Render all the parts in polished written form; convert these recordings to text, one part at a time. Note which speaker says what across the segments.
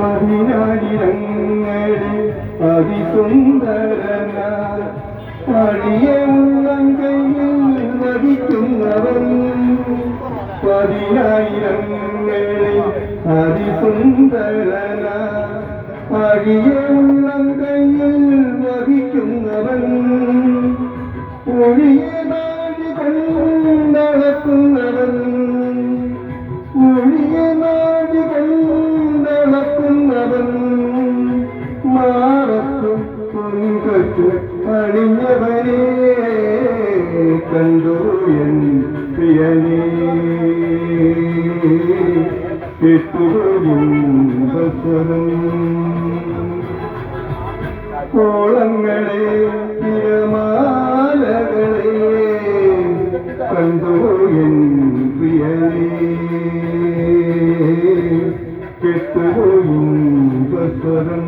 Speaker 1: പതിനായിരങ്ങളിൽ അതിസുന്ദരന അടിയ ഉള്ളങ്കയിൽ വഹിക്കുന്നവൻ പതിനായിരങ്ങളിൽ അതിസുന്ദരന അടിയ ഉള്ളങ്കയിൽ വഹിക്കുന്നവൻ ഒഴിയെ നാടി കൊണ്ടളക്കുന്നവൻ ഒഴിയെ നാടി കൊണ്ടളക്കുന്നവൻ മാറത്തും പൊൻകൊച്ചു അണിഞ്ഞവനെ കണ്ടു എൻ പ്രിയനേ കേട്ടുകൊള്ളും കോളങ്ങളെ തിരമാലകളെ കണ്ടു എൻ പ്രിയനേ കേട്ടുകൊള്ളും സ്വരം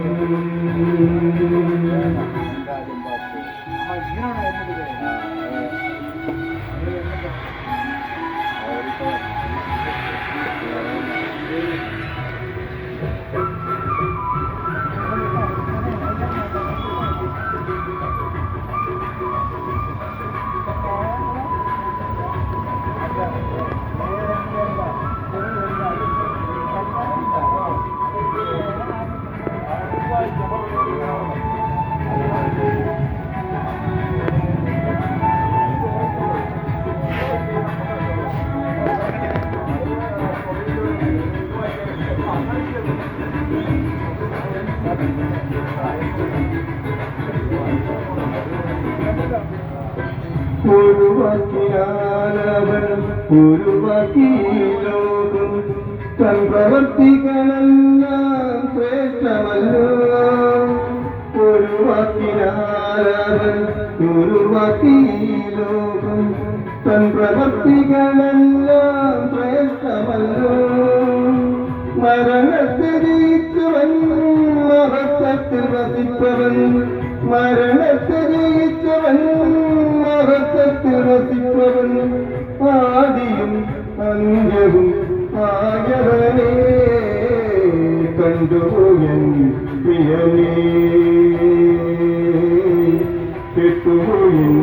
Speaker 1: ഒഴിവാക്കിയാലവൻ ഒഴിവാക്കി ലോകം തൻ പ്രവർത്തികളെല്ലാം ശ്രേഷ്ഠമല്ലോ ഒഴിവാക്കിയാലവൻ ഒഴിവാക്കി ലോകം തൻ പ്രവർത്തികളെല്ലാം ശ്രേഷ്ഠമല്ലോ മരണത്തെ ജയിച്ചവൻ മഹത്വത്തിൽ വസിപ്പവൻ മരണത്തെ ജയിച്ചവൻ മഹത്വത്തിൽ വസിപ്പവൻ ആദിയും അന്ത്യവും ആയവനെ കണ്ടു എൻ പ്രിയനേ കേട്ടു എൻ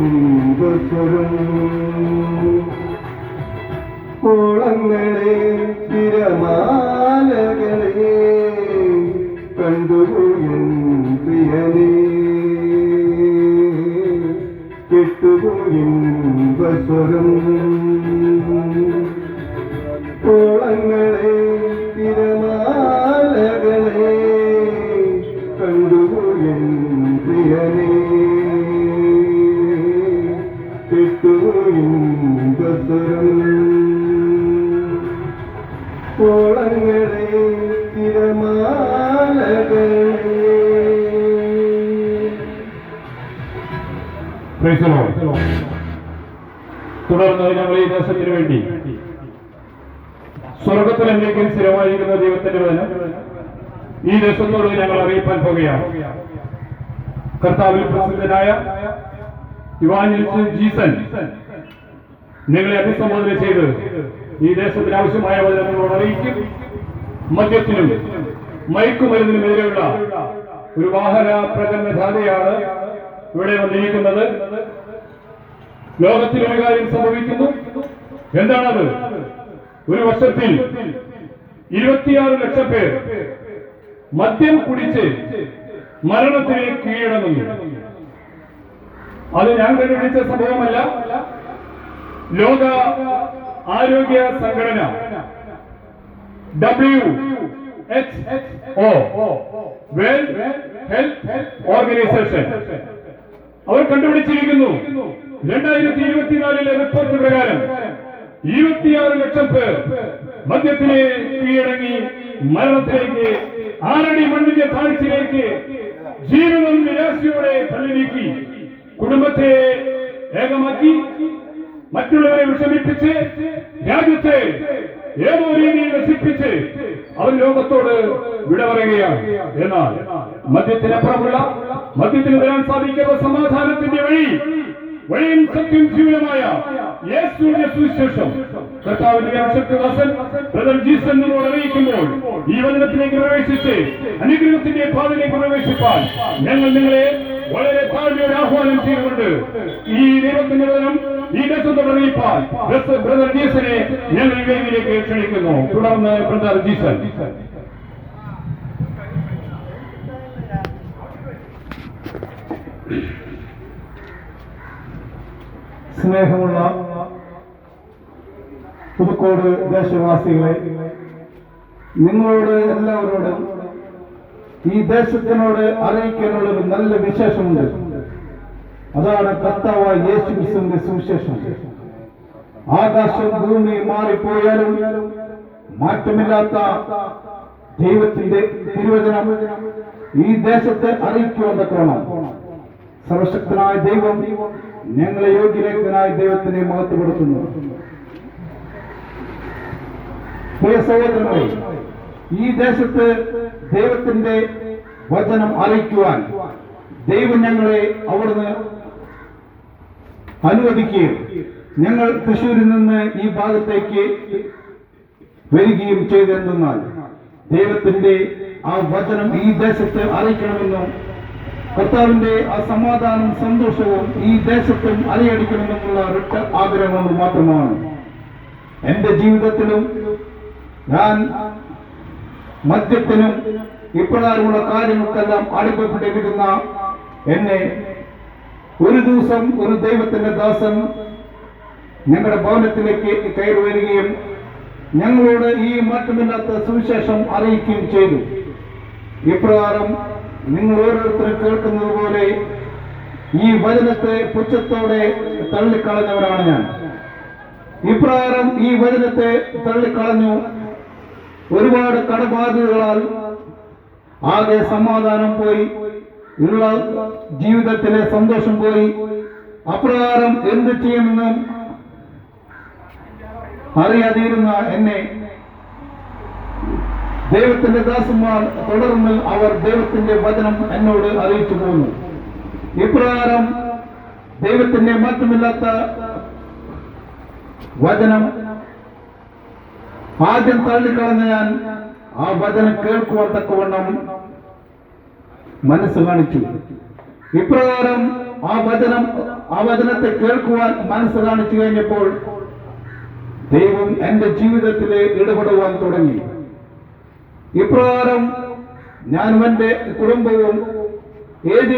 Speaker 1: സ്വരം കോളങ്ങളെ തിരമാലകളെ കണ്ടു എൻ പ്രിയനേ കേട്ടുപോയിൻ സ്വരം കോളങ്ങളെ തിരമാലകളെ കണ്ടുപോയിൻ പ്രിയനേ കേട്ടുപോയിൻ സ്വരം കോളങ്ങളെ തിരമാലകളെ.
Speaker 2: തുടർന്ന് ഞങ്ങൾ ഈ ദേശത്തിന് വേണ്ടി സ്വർഗത്തിൽ എന്നേക്കും സ്ഥിരമായിരിക്കുന്ന ദൈവത്തിന്റെ വചനം ഈ ദേശത്തോട് ഞങ്ങൾ അറിയിപ്പാൻ പോകുകയാണ്. കർത്താവിൽ പ്രസിദ്ധനായ ഇവാഞ്ചലിസ്റ്റ് ജീസൻ നിങ്ങളെ അഭിസംബോധന ചെയ്ത് ഈ ദേശത്തിന് ആവശ്യമായ വചനങ്ങളോട് അറിയിക്കും. മദ്യത്തിനും മയക്കുമരുന്നിനുമെതിരെയുള്ള ഒരു വാഹന പ്രകടനധാരയാണ് ഇവിടെ വന്നിരിക്കുന്നത്. ലോകത്തിൽ ഒരു കാര്യം സംഭവിക്കുന്നു. എന്താണത്? ഒരു വർഷത്തിൽ 26 ലക്ഷം പേർ മദ്യം കുടിച്ച് മരണത്തിന് കീഴടങ്ങുന്നു. അത് ഞാൻ കണ്ടുപിടിച്ച സംഭവമല്ല. ലോക ആരോഗ്യ സംഘടന WHO വേൾഡ് ഹെൽത്ത് ഓർഗനൈസേഷൻ അവർ കണ്ടുപിടിച്ചിരിക്കുന്നു. 2024 റിപ്പോർട്ട് പ്രകാരം 26 ലക്ഷം പേർ മദ്യത്തിന് കീഴടങ്ങി മരണത്തിലേക്ക്, 6 അടി മണ്ണിന്റെ താഴ്ചയിലേക്ക് ജീവിതം നിരാശയോടെ തള്ളി നീക്കി, കുടുംബത്തെ ഏകമാക്കി, മറ്റുള്ളവരെ വിഷമിപ്പിച്ച്, രാജ്യത്തെ ഏതോ രീതിയിൽ നശിപ്പിച്ച് അവൻ ലോകത്തോട് വിട പറയുകയാണ്. എന്നാൽ മദ്യത്തിനപ്പുറമുള്ള, മദ്യത്തിന് വരാൻ സാധിക്കാത്ത സമാധാനത്തിന്റെ വഴി വഴിയും സത്യം ജീവനുമായ യേശുവിന്റെ സുവിശേഷം കർത്താവിന്റെ അഭിഷക്തദാസൻ ബ്രദർ ജീസൻ നമ്മളോട് അറിയിക്കുമ്പോൾ ഈ വചനത്തിലേക്ക് പ്രവേശിച്ച് അനുഗ്രഹത്തിന്റെ പാതയിലേക്ക് പ്രവേശിപ്പാൻ ഞങ്ങൾ നിങ്ങളെ വളരെ താഴ്മയോടെ ആഹ്വാനം ചെയ്തുകൊണ്ട് ഈ ദൈവത്തിന്റെ വചനം ഈ ദേശത്തോട് അറിയിപ്പാൻ ബ്രദർ ജീസനെ ഞങ്ങൾ വേദിയിലേക്ക് ക്ഷണിക്കുന്നു. തുടർന്ന് ബ്രദർ ജീസൻ.
Speaker 1: സ്നേഹമുള്ള പുതുക്കോട് ദേശവാസികളെ, നിങ്ങളോട് എല്ലാവരോടും ഈ ദേശത്തിനോട് അറിയിക്കാനുള്ള ഒരു നല്ല വിശേഷമുണ്ട്. അതാണ് കർത്താവായ യേശു ക്രിസ്തുവിന്റെ സുവിശേഷം. ആകാശം ഭൂമി മാറിപ്പോയാലും മാറ്റമില്ലാത്ത ദൈവത്തിന്റെ തിരുവചനം ഈ ദേശത്തെ അറിയിക്കുവാൻ തക്കവണ്ണം സർവശക്തനായ ദൈവം ഞങ്ങളെ യോഗ്യരക്തനായ ദൈവത്തിനെ മഹത്വപ്പെടുത്തുന്നു. പ്രിയ സഹോദരങ്ങളെ, ഈ ദേശത്ത് ദൈവത്തിന്റെ വചനം അറിയിക്കുവാൻ ദൈവം ഞങ്ങളെ അവിടുന്ന് അനുവദിക്കുകയും ഞങ്ങൾ തൃശ്ശൂരിൽ നിന്ന് ഈ ഭാഗത്തേക്ക് വരികയും ചെയ്തെന്നാൽ ദൈവത്തിന്റെ ആ വചനം ഈ ദേശത്ത് അറിയിക്കണമെന്നും കർത്താവിന്റെ ആ സമാധാനവും സന്തോഷവും ഈ ദേശത്തും അലയടിക്കണമെന്നുള്ള ഒരൊറ്റ ആഗ്രഹം കൊണ്ട് മാത്രമാണ്. എന്റെ ജീവിതത്തിലും ഞാൻ മദ്യത്തിനും ഇപ്രകാരമുള്ള കാര്യങ്ങൾക്കെല്ലാം അടിമപ്പെട്ടിരിക്കുന്ന എന്നെ ഒരു ദിവസം ഒരു ദൈവത്തിന്റെ ദാസൻ ഞങ്ങളുടെ ഭവനത്തിലേക്ക് കയറി വരികയും ഞങ്ങളോട് ഈ മാറ്റമില്ലാത്ത സുവിശേഷം അറിയിക്കുകയും ചെയ്തു. ഇപ്രകാരം നിങ്ങൾ ഓരോരുത്തരും കേൾക്കുന്നത് പോലെ ഈ വചനത്തെ പുച്ഛത്തോടെ തള്ളിക്കളഞ്ഞവരാണ് ഞാൻ. ഇപ്രകാരം ഈ വചനത്തെ തള്ളിക്കളഞ്ഞു. ഒരുപാട് കടബാധ്യതകളാൽ ആകെ സമാധാനം പോയി, ഉള്ള ജീവിതത്തിലെ സന്തോഷം പോയി. അപ്രകാരം എന്ത് ചെയ്യുമെന്നും അറിയാതിരുന്ന എന്നെ ദൈവത്തിന്റെ ദാസന്മാർ തുടർന്ന് അവർ ദൈവത്തിന്റെ വചനം എന്നോട് അറിയിച്ചു പോന്നു. ഇപ്രകാരം ദൈവത്തിന്റെ മാറ്റമില്ലാത്ത വചനം ആദ്യം തള്ളിക്കളഞ്ഞ ഞാൻ ആ വചനം കേൾക്കുവാൻ തക്കവണ്ണം മനസ്സ് കാണിച്ചു. ഇപ്രകാരം ആ വചനത്തെ കേൾക്കുവാൻ മനസ്സ് കാണിച്ചു കഴിഞ്ഞപ്പോൾ ദൈവം എന്റെ ജീവിതത്തിൽ ഇടപെടുവാൻ തുടങ്ങി. ഇപ്രകാരം ഞാനും എന്റെ കുടുംബവും ഏത്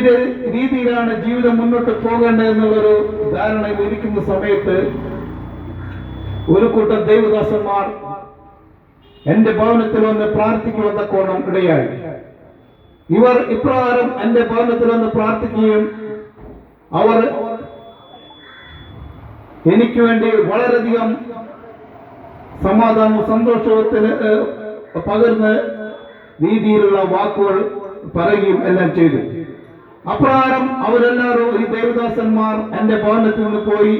Speaker 1: രീതിയിലാണ് ജീവിതം മുന്നോട്ട് പോകേണ്ടതെന്നുള്ളൊരു ധാരണയിൽ ഇരിക്കുന്ന സമയത്ത് ഒരു കൂട്ടം ദൈവദാസന്മാർ എന്റെ ഭവനത്തിൽ വന്ന് പ്രാർത്ഥിക്കുവാൻ തക്കോണം ഇടയായി. ഇവർ ഇപ്രകാരം എന്റെ ഭവനത്തിൽ വന്ന് പ്രാർത്ഥിക്കുകയും അവർ എനിക്ക് വേണ്ടി വളരെയധികം സമാധാനവും സന്തോഷത്തിന് പകർന്ന രീതിയിലുള്ള വാക്കുകൾ പറയുകയും എല്ലാം ചെയ്തു. അപ്രകാരം അവരെല്ലാവരും ഈ ദേവദാസന്മാർ എന്റെ ഭവനത്തിൽ നിന്ന് പോയി.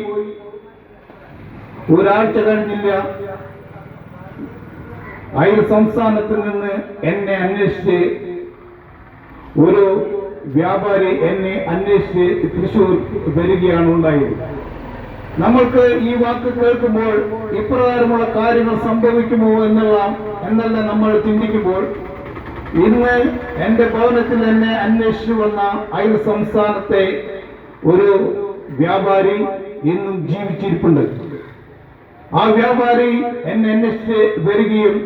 Speaker 1: ഒരാഴ്ച കഴിഞ്ഞില്ല, അയൽ സംസ്ഥാനത്തിൽ നിന്ന് എന്നെ അന്വേഷിച്ച് ഒരു വ്യാപാരി എന്നെ അന്വേഷിച്ച് തൃശ്ശൂർ വരികയാണ് ഉണ്ടായത്. നമ്മൾക്ക് ഈ വാക്ക് കേൾക്കുമ്പോൾ ഇപ്രകാരമുള്ള കാര്യങ്ങൾ സംഭവിക്കുമോ എന്നല്ല നമ്മൾ ചിന്തിക്കുമ്പോൾ, ഇന്ന് എന്റെ ഭവനത്തിൽ എന്നെ അന്വേഷിച്ചു വന്ന അയൽ സംസ്ഥാനത്തെ ഒരു വ്യാപാരി ഇന്നും ജീവിച്ചിരിപ്പുണ്ട്. ആ വ്യാപാരി എന്നെ അന്വേഷിച്ച് വരികയും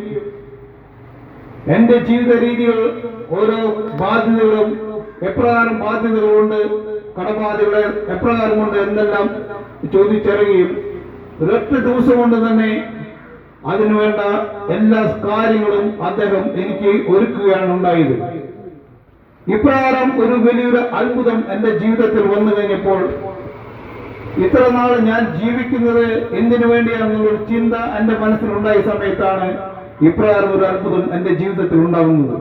Speaker 1: എന്റെ ജീവിത രീതികൾ, ഓരോ ബാധ്യതകളും എപ്രകാരം ബാധ്യതകളുണ്ട്, കടബാധ്യതകൾ എപ്രകാരമുണ്ട് എന്നെല്ലാം ചോദിച്ചറിയുകയും ഒരൊറ്റ ദിവസം കൊണ്ട് തന്നെ അതിനുവേണ്ട എല്ലാ കാര്യങ്ങളും അദ്ദേഹം എനിക്ക് ഒരുക്കുകയാണ് ഉണ്ടായത്. ഇപ്രകാരം ഒരു വലിയൊരു അത്ഭുതം എന്റെ ജീവിതത്തിൽ വന്നു കഴിഞ്ഞപ്പോൾ, ഇത്ര നാൾ ഞാൻ ജീവിക്കുന്നത് എന്തിനു വേണ്ടിയാണെന്നുള്ളൊരു ചിന്ത എന്റെ മനസ്സിലുണ്ടായ സമയത്താണ് ഇപ്രകാരം ഒരു അത്ഭുതം എന്റെ ജീവിതത്തിൽ ഉണ്ടാകുന്നത്.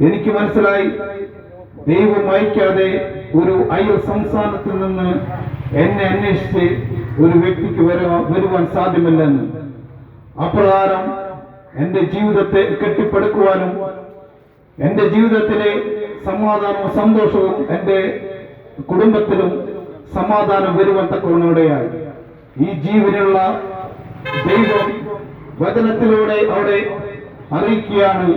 Speaker 1: എനിക്ക് മനസ്സിലായി, ദൈവം അയക്കാതെ ഒരു അയൽ സംസ്ഥാനത്തിൽ നിന്ന് എന്നെ അന്വേഷിച്ച് ഒരു വ്യക്തിക്ക് വരുവാൻ സാധ്യമല്ലെന്ന്. അപ്രകാരം എന്റെ ജീവിതത്തെ കെട്ടിപ്പടുക്കുവാനും എന്റെ ജീവിതത്തിലെ സമാധാനവും സന്തോഷവും എന്റെ കുടുംബത്തിലും സമാധാനം വരുവാൻ തക്കവണ്ണിടയായി. ഈ ജീവനുള്ള ദൈവം വചനത്തിലൂടെ അവിടെ അറിയിക്കുകയാണ്,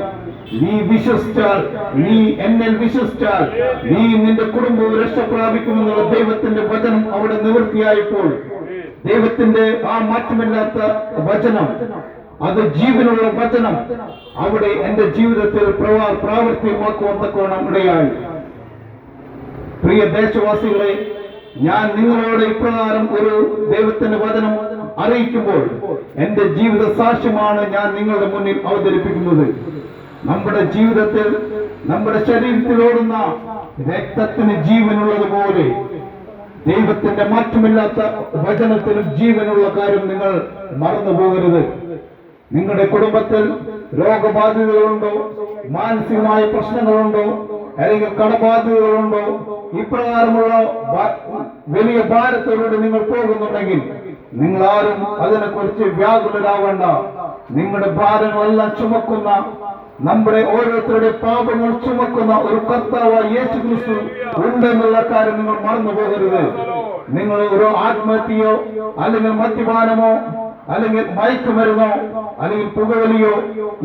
Speaker 1: നീ വിശ്വസിച്ചാൽ, നീ എന്നിൽ വിശ്വസിച്ചാൽ നീ നിന്റെ കുടുംബവും രക്ഷ പ്രാപിക്കുമെന്നുള്ള ദൈവത്തിന്റെ വചനം അവിടെ നിവൃത്തിയായപ്പോൾ, ദൈവത്തിന്റെ ആ മാറ്റമില്ലാത്ത വചനം, അത് ജീവനുള്ള വചനം അവിടെ എന്റെ ജീവിതത്തിൽ പ്രാവർത്തികമാക്കുവാൻ തക്കവണ്ണം ഇടയായി. പ്രിയ ദേശവാസികളെ, ഞാൻ നിങ്ങളോട് ഇപ്രകാരം ഒരു ദൈവത്തിന്റെ വചനം അറിയിക്കുമ്പോൾ എന്റെ ജീവിത സാക്ഷ്യമാണ് ഞാൻ നിങ്ങളുടെ മുന്നിൽ അവതരിപ്പിക്കുന്നത്. നമ്മുടെ ജീവിതത്തിൽ, നമ്മുടെ ശരീരത്തിലോടുന്ന രക്തത്തിന് ജീവനുള്ളതുപോലെ ദൈവത്തിന്റെ മാറ്റമില്ലാത്ത വചനത്തിനും ജീവനുള്ള കാര്യം നിങ്ങൾ മറന്നു പോകരുത്. നിങ്ങളുടെ കുടുംബത്തിൽ രോഗബാധിതകളുണ്ടോ, മാനസികമായ പ്രശ്നങ്ങളുണ്ടോ, അല്ലെങ്കിൽ കടബാധ്യതകളുണ്ടോ, ഇപ്രകാരമുള്ള വലിയ ഭാരത്തോടെ നിങ്ങൾ പോകുന്നുണ്ടെങ്കിൽ നിങ്ങൾ ആരും അതിനെക്കുറിച്ച് വ്യാകുലരാവേണ്ട. നിങ്ങളുടെ ഭാരങ്ങളെല്ലാം ചുമക്കുന്ന, നമ്മുടെ ഓരോരുത്തരുടെ പാപങ്ങൾ ചുമക്കുന്ന ഒരു കർത്താവായ യേശു ക്രിസ്തു ഉണ്ടെന്നുള്ള കാര്യം നിങ്ങൾ മറന്നു പോകരുത്. നിങ്ങൾ ഒരു ആത്മഹത്യയോ അല്ലെങ്കിൽ മദ്യപാനമോ അല്ലെങ്കിൽ മയക്കുമരുന്നോ അല്ലെങ്കിൽ പുകവലിയോ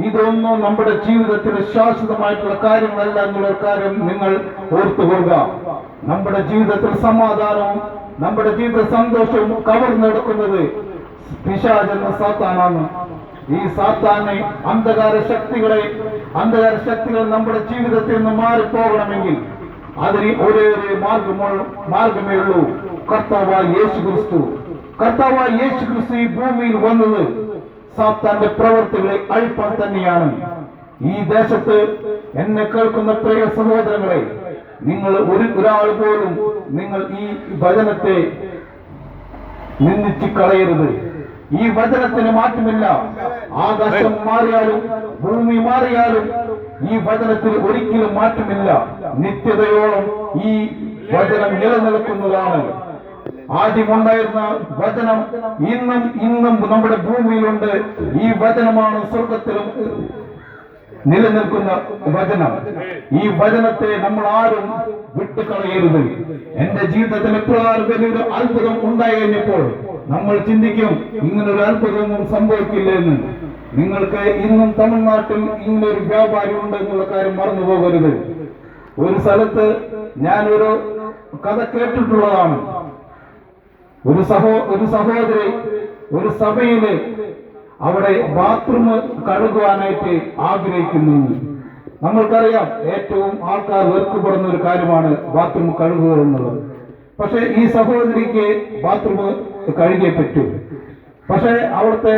Speaker 1: ഇതൊന്നും നമ്മുടെ ജീവിതത്തിന് ശാശ്വതമായിട്ടുള്ള കാര്യങ്ങളല്ല എന്നുള്ള കാര്യം നിങ്ങൾ ഓർത്തുകൊള്ളുക. നമ്മുടെ ജീവിതത്തിൽ സമാധാനവും നമ്മുടെ ജീവിത സന്തോഷവും കവർന്നെടുക്കുന്നത് പിശാചെന്ന സാത്താനാണ്. ഈ സാത്താനെ അന്ധകാര ശക്തികൾ നമ്മുടെ ജീവിതത്തിൽ നിന്ന് മാറിപ്പോകണമെങ്കിൽ അതിന് ഒരേ ഒരു മാർഗമേ ഉള്ളൂ, കർത്താവായ യേശു ക്രിസ്തു. കർത്താവായ യേശു ക്രിസ്തു ഈ ഭൂമിയിൽ വന്നത് സാത്താന്റെ പ്രവർത്തികളെ അഴിപ്പാൻ തന്നെയാണ്. ഈ ദേശത്ത് എന്നെ കേൾക്കുന്ന പ്രിയ സഹോദരങ്ങളെ, നിങ്ങൾ ഒരാൾ പോലും നിങ്ങൾ ഈ വചനത്തെ നിന്ദിച്ചു കളയരുത്. ഈ വചനത്തിന് മാറ്റമില്ല. ആകാശം മാറിയാലും ഭൂമി മാറിയാലും ഈ വചനത്തിൽ ഒരിക്കലും മാറ്റമില്ല. നിത്യതയോളം ഈ വചനം നിലനിൽക്കുന്നതാണ്. ആദ്യമുണ്ടായിരുന്ന വചനം ഇന്നും നമ്മുടെ ഭൂമിയിലുണ്ട്. ഈ വചനമാണ് സ്വർഗത്തിലും നിലനിൽക്കുന്ന വചനം. ഈ വചനത്തെ നമ്മൾ ആരും വിട്ടുകളയരുത്. എന്റെ ജീവിതത്തിൽ എപ്രകാരം വലിയൊരു അത്ഭുതം ഉണ്ടായി കഴിഞ്ഞപ്പോൾ നമ്മൾ ചിന്തിക്കും, ഇങ്ങനൊരു അത്ഭുതമൊന്നും സംഭവിക്കില്ല എന്ന്. നിങ്ങൾക്ക് ഇന്നും തമിഴ്നാട്ടിൽ ഇങ്ങനൊരു വ്യാപാരി ഉണ്ട് എന്നുള്ള കാര്യം മറന്നു പോകരുത്. ഒരു സ്ഥലത്ത് ഞാനൊരു കഥ കേട്ടിട്ടുള്ളതാണ്. ഒരു സഹോദരി ഒരു സഭയില് അവിടെ ബാത്റൂം കഴുകുവാനായിട്ട് ആഗ്രഹിക്കുന്നു. നമ്മൾക്കറിയാം, ഏറ്റവും ആൾക്കാർ വെറുക്കപ്പെടുന്ന ഒരു കാര്യമാണ് ബാത്റൂം കഴുകുക എന്നുള്ളത്. പക്ഷെ ഈ സഹോദരിക്ക് ബാത്റൂം കഴുകിയേ പറ്റൂ. പക്ഷെ അവിടുത്തെ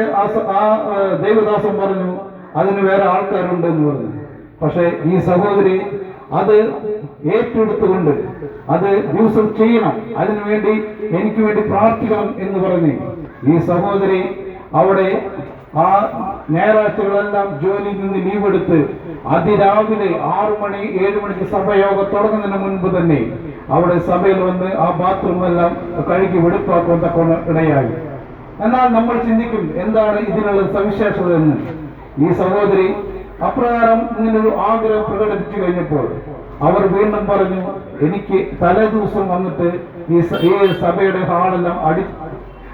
Speaker 1: ആ ദേവദാസൻ പറഞ്ഞു അതിന് വേറെ ആൾക്കാരുണ്ട് എന്ന് പറഞ്ഞു. പക്ഷെ ഈ സഹോദരി അത് ഏറ്റെടുത്തുകൊണ്ട് അത് ദിവസം ചെയ്യണം, അതിനുവേണ്ടി എനിക്ക് വേണ്ടി പ്രാർത്ഥിക്കണം എന്ന് പറഞ്ഞ് ഈ സഹോദരി അവിടെ ആ ഞായറാഴ്ചകളെല്ലാം ജോലിയിൽ നിന്ന് ലീവ് എടുത്ത് അതിരാവിലെ 6 മണി 7 മണിക്ക് സഭയോഗം തുടങ്ങുന്നതിന് മുൻപ് തന്നെ അവിടെ സഭയിൽ വന്ന് ആ ബാത്റൂം എല്ലാം കഴുകി വെടുപ്പാക്കാൻ തക്ക ഇടയായി. എന്നാൽ നമ്മൾ ചിന്തിക്കും, എന്താണ് ഇതിനുള്ള സവിശേഷത എന്ന്. ഈ സഹോദരി അപ്രകാരം ഇങ്ങനൊരു ആഗ്രഹം പ്രകടിപ്പിച്ചു കഴിഞ്ഞപ്പോൾ അവർ വീണ്ടും പറഞ്ഞു, എനിക്ക് തലേ ദിവസം വന്നിട്ട് ഈ സഭയുടെ ഹാളെല്ലാം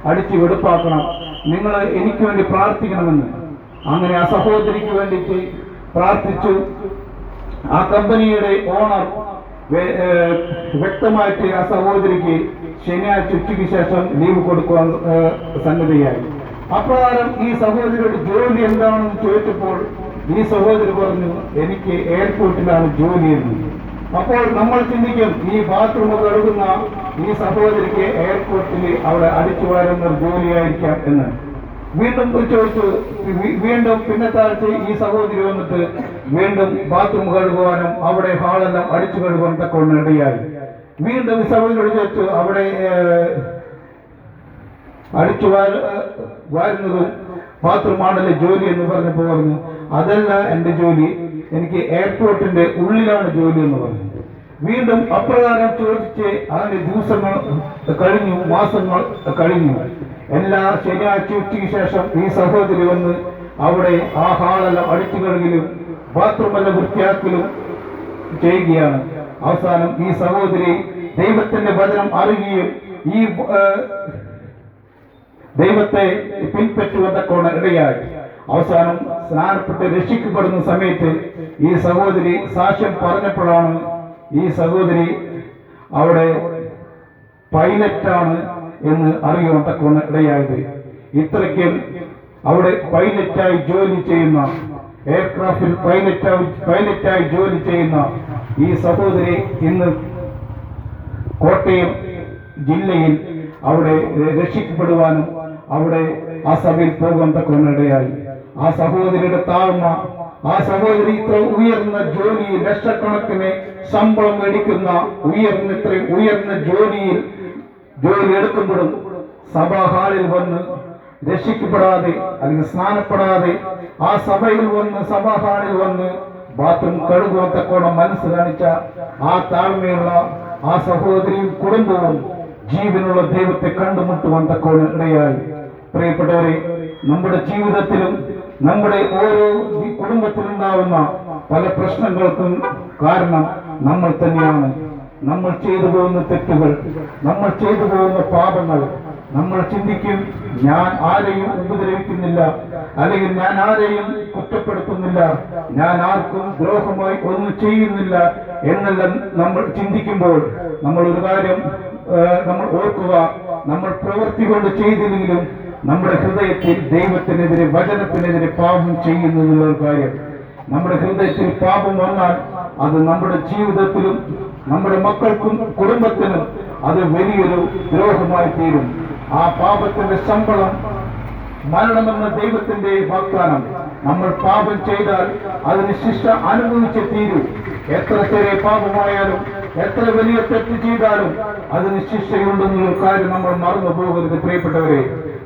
Speaker 1: അടിച്ചു വെടുപ്പാക്കണം, നിങ്ങൾ എനിക്ക് വേണ്ടി പ്രാർത്ഥിക്കണമെന്ന്. അങ്ങനെ ആ സഹോദരിക്ക് വേണ്ടിയിട്ട് പ്രാർത്ഥിച്ചു. ആ കമ്പനിയുടെ ഓണർ വ്യക്തമായിട്ട് ആ സഹോദരിക്ക് ശനിയാഴ്ച ഉച്ചയ്ക്ക് ശേഷം ലീവ് കൊടുക്കുവാൻ സന്നദ്ധയായി. അപ്രകാരം ഈ സഹോദരിയുടെ ജോലി എന്താണെന്ന് ചോദിച്ചപ്പോൾ ഈ സഹോദരി പറഞ്ഞു, എനിക്ക് എയർപോർട്ടിലാണ് ജോലി എന്ന്. അപ്പോൾ നമ്മൾ ചിന്തിക്കും, ഈ ബാത്റൂം കഴുകുന്ന ഈ സഹോദരിക്ക് എയർപോർട്ടിൽ അവിടെ അടിച്ചു വരുന്ന ഒരു ജോലിയായിരിക്കാം എന്ന്. വീണ്ടും ചോദിച്ചു. വീണ്ടും പിന്നത്തെ ആഴ്ച ഈ സഹോദരി വന്നിട്ട് വീണ്ടും ബാത്റൂം കഴുകുവാനും അവിടെ ഹാളെല്ലാം അടിച്ചു കഴുകുവാൻ തക്കൊണ്ട് ഇടയായി. വീണ്ടും ഈ സഹോദരിയോട് ചോദിച്ചു, അവിടെ അടിച്ചു വാരുന്നതും ബാത്റൂമാണല്ലേ ജോലി എന്ന് പറഞ്ഞപ്പോൾ പറഞ്ഞു, അതല്ല എന്റെ ജോലി, എനിക്ക് എയർപോർട്ടിന്റെ ഉള്ളിലാണ് ജോലി എന്ന് പറഞ്ഞു. വീണ്ടും അപ്രകാരം ചോദിച്ച് അതിന്റെ ദിവസങ്ങൾ കഴിഞ്ഞു, മാസങ്ങൾ കഴിഞ്ഞു. എല്ലാ ശനിയാഴ്ച ഉച്ചയ്ക്ക് ശേഷം ഈ സഹോദരി വന്ന് അവിടെ ആ ഹാളെല്ലാം അടിച്ചു കഴുകലും ബാത്റൂമെല്ലാം വൃത്തിയാക്കലും ചെയ്യുകയാണ്. അവസാനം ഈ സഹോദരി ദൈവത്തിന്റെ വചനം അറിയുകയും ഈ ദൈവത്തെ പിൻപറ്റുവതൊക്കെ ഇടയായി. അവസാനം സ്നാനപ്പെട്ട് രക്ഷിക്കപ്പെടുന്ന സമയത്ത് ഈ സഹോദരി സാക്ഷ്യം പറഞ്ഞപ്പോഴാണ് ഈ സഹോദരി അവിടെ പൈലറ്റാണ് എന്ന് അറിയുവതൊക്കെ ഇടയായത്. ഇത്രയ്ക്കും അവിടെ പൈലറ്റായി ജോലി ചെയ്യുന്ന, എയർക്രാഫ്റ്റിൽ പൈലറ്റായി ജോലി ചെയ്യുന്ന ഈ സഹോദരി ഇന്ന് കോട്ടയം ജില്ലയിൽ അവിടെ രക്ഷിക്കപ്പെടുവാനും അവിടെ ആ സഭയിൽ പോകാൻ തക്കവണ്ണിടയായി. ആ സഹോദരിയുടെ താഴ്മ, ആ സഹോദരി ഇത്ര ഉയർന്ന ജോലിയിൽ ലക്ഷക്കണക്കിന് ശമ്പളം മേടിക്കുന്ന ഇത്രയും ഉയർന്ന ജോലി എടുക്കുമ്പോഴും സഭാ ഹാളിൽ വന്ന് രക്ഷിക്കപ്പെടാതെ അല്ലെങ്കിൽ സ്നാനപ്പെടാതെ ആ സഭയിൽ വന്ന് സഭാ ഹാളിൽ വന്ന് ബാത്റൂം കഴുകുവാൻ തക്കോണം മനസ്സ് കാണിച്ച ആ താഴ്മയുള്ള ആ സഹോദരിയും കുടുംബവും ജീവനുള്ള ദൈവത്തെ കണ്ടുമുട്ടുവാൻ തക്കോണം ഇടയായി. പ്രിയപ്പെട്ടവരെ, നമ്മുടെ ജീവിതത്തിലും നമ്മുടെ ഓരോ കുടുംബത്തിലുണ്ടാവുന്ന പല പ്രശ്നങ്ങൾക്കും കാരണം നമ്മൾ തന്നെയാണ്. നമ്മൾ ചെയ്തു പോകുന്ന തെറ്റുകൾ, നമ്മൾ ചെയ്തു പോകുന്ന പാപങ്ങൾ. നമ്മൾ ചിന്തിക്കും, ഞാൻ ആരെയും ഉപദ്രവിക്കുന്നില്ല, അല്ലെങ്കിൽ ഞാൻ ആരെയും കുറ്റപ്പെടുത്തുന്നില്ല, ഞാൻ ആർക്കും ദ്രോഹമായി ഒന്നും ചെയ്യുന്നില്ല എന്നെല്ലാം നമ്മൾ ചിന്തിക്കുമ്പോൾ നമ്മൾ ഒരു കാര്യം നമ്മൾ ഓർക്കുക, നമ്മൾ പ്രവൃത്തി കൊണ്ട് ചെയ്തില്ലെങ്കിലും നമ്മുടെ ഹൃദയത്തിൽ ദൈവത്തിനെതിരെ, വചനത്തിനെതിരെ പാപം ചെയ്യുന്നു എന്നുള്ള കാര്യം. നമ്മുടെ ഹൃദയത്തിൽ പാപം വന്നാൽ അത് നമ്മുടെ ജീവിതത്തിലും നമ്മുടെ മക്കൾക്കും കുടുംബത്തിനും അത് വലിയൊരു ദ്രോഹമായി തീരും. ആ പാപത്തിന്റെ ശമ്പളം മരണമെന്ന ദൈവത്തിന്റെ വാഗ്ദാനം. നമ്മൾ പാപം ചെയ്താൽ അതിന് ശിക്ഷ അനുഭവിച്ച് തീരൂ. എത്ര ചെറിയ പാപമായാലും എത്ര വലിയ തെറ്റ് ചെയ്താലും അതിന് ശിക്ഷയുണ്ടെന്നുള്ള കാര്യം നമ്മൾ മറന്നു പോകരുത്. പ്രിയപ്പെട്ടവരെ,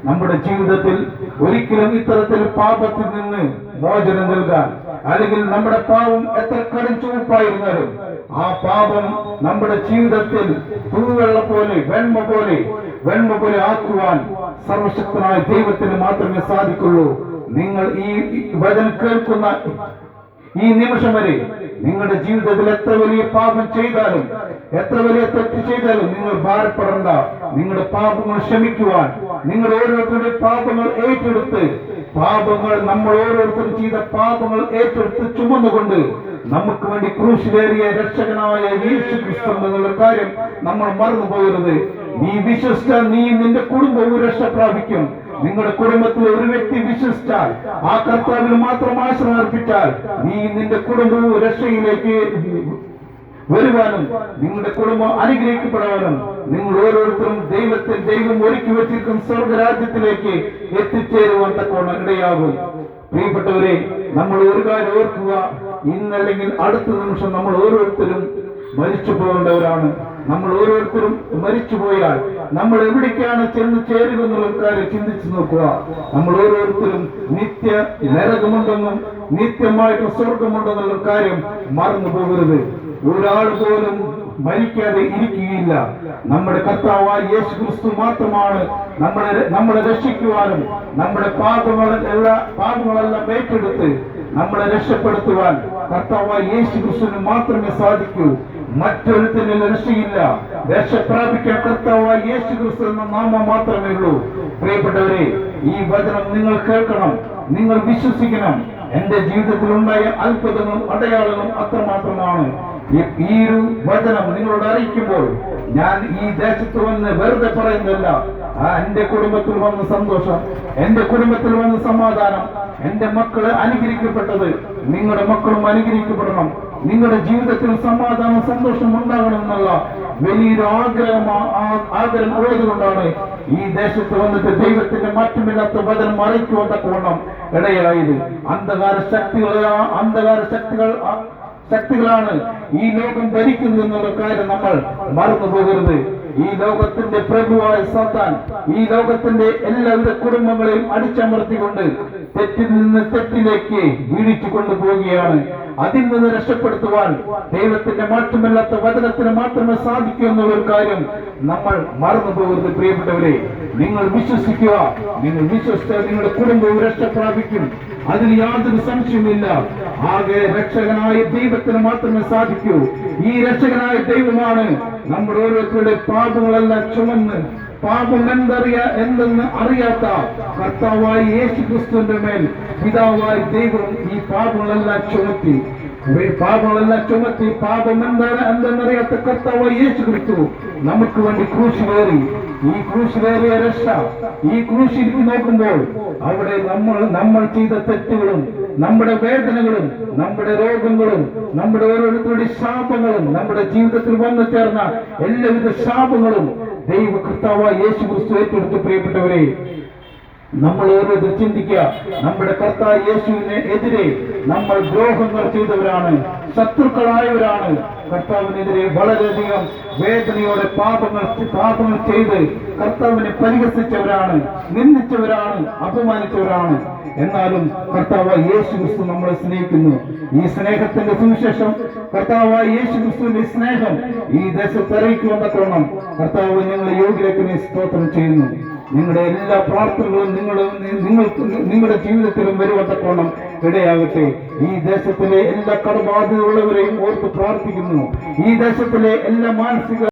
Speaker 1: നമ്മുടെ ജീവിതത്തിൽ ഒരിക്കലും ഇത്തരത്തിൽ പാപത്തിൽ നിന്ന് മോചനം നൽകാൻ, അല്ലെങ്കിൽ നമ്മുടെ പാപം എത്ര കടും ചുവപ്പായിരുന്നാലും ആ പാപം നമ്മുടെ ജീവിതത്തിൽ തൂവെള്ള പോലെ വെണ്മ പോലെ ആക്കുവാൻ സർവശക്തനായ ദൈവത്തിന് മാത്രമേ സാധിക്കുള്ളൂ. നിങ്ങൾ ഈ വചനം കേൾക്കുന്ന ഈ നിമിഷം വരെ നിങ്ങളുടെ ജീവിതത്തിൽ എത്ര വലിയ പാപം ചെയ്താലും, എത്ര വലിയ തെറ്റ് ചെയ്താലും നിങ്ങൾ ഭാരപ്പെടേണ്ട. നിങ്ങളുടെ പാപങ്ങൾ ക്ഷമിക്കുവാൻ, നിങ്ങൾ ഓരോരുത്തരുടെ പാപങ്ങൾ ഏറ്റെടുത്ത്, നമ്മൾ ഓരോരുത്തരും ചെയ്ത പാപങ്ങൾ ഏറ്റെടുത്ത് ചുമന്നുകൊണ്ട് നമുക്ക് വേണ്ടി ക്രൂശിലേറിയ രക്ഷകനായ യേശു ക്രിസ്തു എന്നുള്ള കാര്യം നമ്മൾ മറന്നു പോകരുത്. നീ വിശ്വസിച്ചാൽ നീ നിന്റെ കുടുംബവും രക്ഷ പ്രാപിക്കും. നിങ്ങളുടെ കുടുംബത്തിൽ ഒരു വ്യക്തി വിശ്വസിച്ചാൽ, ആ കർത്താവിൽ മാത്രം ആശ്രയം അർപ്പിച്ചാൽ, നീ നിന്റെ കുടുംബവും രക്ഷയിലേക്ക് വരുവാനും നിങ്ങളുടെ കുടുംബം അനുഗ്രഹിക്കപ്പെടാനും നിങ്ങൾ ഓരോരുത്തരും ദൈവം ഒരുക്കി വെച്ചിരിക്കുന്ന സ്വർഗരാജ്യത്തിലേക്ക് എത്തിച്ചേരുവാൻ തക്കോണം ഇടയാകും. പ്രിയപ്പെട്ടവരെ, നമ്മൾ ഒരു കാര്യം ഓർക്കുക, ഇന്നല്ലെങ്കിൽ അടുത്ത നിമിഷം നമ്മൾ ഓരോരുത്തരും മരിച്ചു പോകേണ്ടവരാണ്. നമ്മൾ ഓരോരുത്തരും മരിച്ചുപോയാൽ നമ്മൾ എവിടേക്കാണ് ചെന്ന് ചേരുക എന്നുള്ള കാര്യം ചിന്തിച്ചു നോക്കുക. നമ്മൾ ഓരോരുത്തരും നിത്യ നരകമുണ്ടെന്നും നിത്യമായിട്ട് സ്വർഗമുണ്ടെന്നുള്ള കാര്യം മറന്നു പോകരുത്. ഒരാൾ പോലും മരിക്കാതെ ഇരിക്കുകയില്ല. നമ്മുടെ കർത്താവായ യേശു ക്രിസ്തു മാത്രമാണ് നമ്മളെ രക്ഷിക്കുവാനും നമ്മുടെ പാപങ്ങളെല്ലാം ഏറ്റെടുത്ത് നമ്മളെ രക്ഷപ്പെടുത്തുവാൻ കർത്താവായ യേശു ക്രിസ്തുവിന് മാത്രമേ സാധിക്കൂ. മറ്റൊരുത്തിനുള്ള രക്ഷയില്ല. രക്ഷ പ്രാപിക്കാൻ കർത്താവായ യേശു ക്രിസ്തു എന്ന നാമം മാത്രമേ ഉള്ളൂ. പ്രിയപ്പെട്ടവരെ, ഈ വചനം നിങ്ങൾ കേൾക്കണം, നിങ്ങൾ വിശ്വസിക്കണം. എന്റെ ജീവിതത്തിൽ ഉണ്ടായ അത്ഭുതങ്ങളും അടയാളങ്ങളും അത്രമാത്രമാണ്. ഈ ഒരു വചനം നിങ്ങളോട് അറിയിക്കുമ്പോൾ ഞാൻ ഈ ദേശത്ത് വന്ന് വെറുതെ പറയുന്നില്ല. എന്റെ കുടുംബത്തിൽ വന്ന സന്തോഷം, എന്റെ കുടുംബത്തിൽ വന്ന സമാധാനം, എന്റെ മക്കള് അനുഗ്രഹിക്കപ്പെട്ടത്, നിങ്ങളുടെ മക്കളും അനുഗ്രഹിക്കപ്പെടണം. നിങ്ങളുടെ ജീവിതത്തിൽ സമാധാനം, സന്തോഷം ഉണ്ടാകണം എന്നുള്ള വലിയൊരു ആഗ്രഹം ഉള്ളതുകൊണ്ടാണ് ഈ ദേശത്ത് വന്നിട്ട് ദൈവത്തിന്റെ മാറ്റമില്ലാത്ത വചനം അറിയിക്കുവാൻ തക്കവണ്ണം ഇടയായത്. അന്ധകാര ശക്തികളാണ് ഈ ലോകം ഭരിക്കുന്നത് എന്നുള്ള കാര്യം നമ്മൾ മറന്നു പോകരുത്. ഈ ലോകത്തിന്റെ പ്രഭുവായ സാത്താൻ ഈ ലോകത്തിന്റെ എല്ലാവിധ കുടുംബങ്ങളെയും അടിച്ചമർത്തിക്കൊണ്ട് തെറ്റിൽ നിന്ന് തെറ്റിലേക്ക് വീഴിച്ചു കൊണ്ടുപോവുകയാണ്. അതിൽ നിന്ന് രക്ഷപ്പെടുത്തുവാൻ ദൈവത്തിന്റെ മാറ്റമില്ലാത്ത വചനത്തിന് മാത്രമേ സാധിക്കൂ എന്നുള്ളൊരു കാര്യം നമ്മൾ മറന്നു പോകരുത്. പ്രിയപ്പെട്ടവരെ, നിങ്ങൾ വിശ്വസിക്കുക. നിങ്ങൾ വിശ്വസിച്ചാൽ നിങ്ങളുടെ കുടുംബവും രക്ഷ പ്രാപിക്കും. അതിന് യാതൊരു സംശയമില്ല. ആകെ രക്ഷകനായ ദൈവത്തിന് മാത്രമേ സാധിക്കൂ. ഈ രക്ഷകനായ ദൈവമാണ് നമ്മുടെ ഓരോരുത്തരുടെ പാപങ്ങളെല്ലാം ചുമന്ന് പാപം എന്തെന്ന് അറിയാത്ത കർത്താവായി യേശു ക്രിസ്തുവിന്റെ മേൽ പിതാവായി ദൈവം ഈ പാപങ്ങളെല്ലാം ചുമത്തി പാപം എന്തെന്നറിയാത്ത കർത്താവായി യേശു ക്രിസ്തു നമുക്ക് വേണ്ടി ക്രൂശിലേറി. ഈ ക്രൂശിലേറിയ രക്ഷ, ഈ ക്രൂശിൽ നോക്കുമ്പോൾ അവിടെ നമ്മൾ ചെയ്ത തെറ്റുകളും നമ്മുടെ വേദനകളും നമ്മുടെ രോഗങ്ങളും നമ്മുടെ ഓരോരുത്തരുടെ ശാപങ്ങളും നമ്മുടെ ജീവിതത്തിൽ വന്നു ചേർന്ന എല്ലാവിധ ശാപങ്ങളും ദൈവ കർത്താവായ യേശു ക്രിസ്തു ഏറ്റെടുത്ത്. പ്രിയപ്പെട്ടവരെ, നമ്മൾ ഓരോരുത്തർ ചിന്തിക്കുക, നമ്മുടെ കർത്താവ് യേശുവിന് എതിരെ നമ്മൾ ദ്രോഹങ്ങൾ ചെയ്തവരാണ്, ശത്രുക്കളായവരാണ്. കർത്താവിനെതിരെ വളരെയധികം വേദനയോടെ പാപങ്ങൾ ചെയ്ത് കർത്താവിനെ പരിഹസിച്ചവരാണ്, നിന്ദിച്ചവരാണ്, അപമാനിച്ചവരാണ്. എന്നാലും കർത്താവായ യേശു ക്രിസ്തു നമ്മളെ സ്നേഹിക്കുന്നു. ഈ സ്നേഹത്തിന്റെ സുവിശേഷം, കർത്താവായ യേശു ക്രിസ്തുവിന്റെ സ്നേഹം ഈ ദേശത്ത് അറിയിക്കുമെന്നോണം കർത്താവ് ഞങ്ങളെ യോഗ്യരാക്കി സ്തോത്രം ചെയ്യുന്നു. നിങ്ങളുടെ എല്ലാ പ്രാർത്ഥനകളും നിങ്ങളുടെ ജീവിതത്തിലും വരുവത്തക്കോണം ഇടയാകട്ടെ. ഈ ദേശത്തിലെ എല്ലാ കടബാധ്യതയുള്ളവരെയും ഓർത്ത് പ്രാർത്ഥിക്കുന്നു. ഈ ദേശത്തിലെ എല്ലാ മാനസിക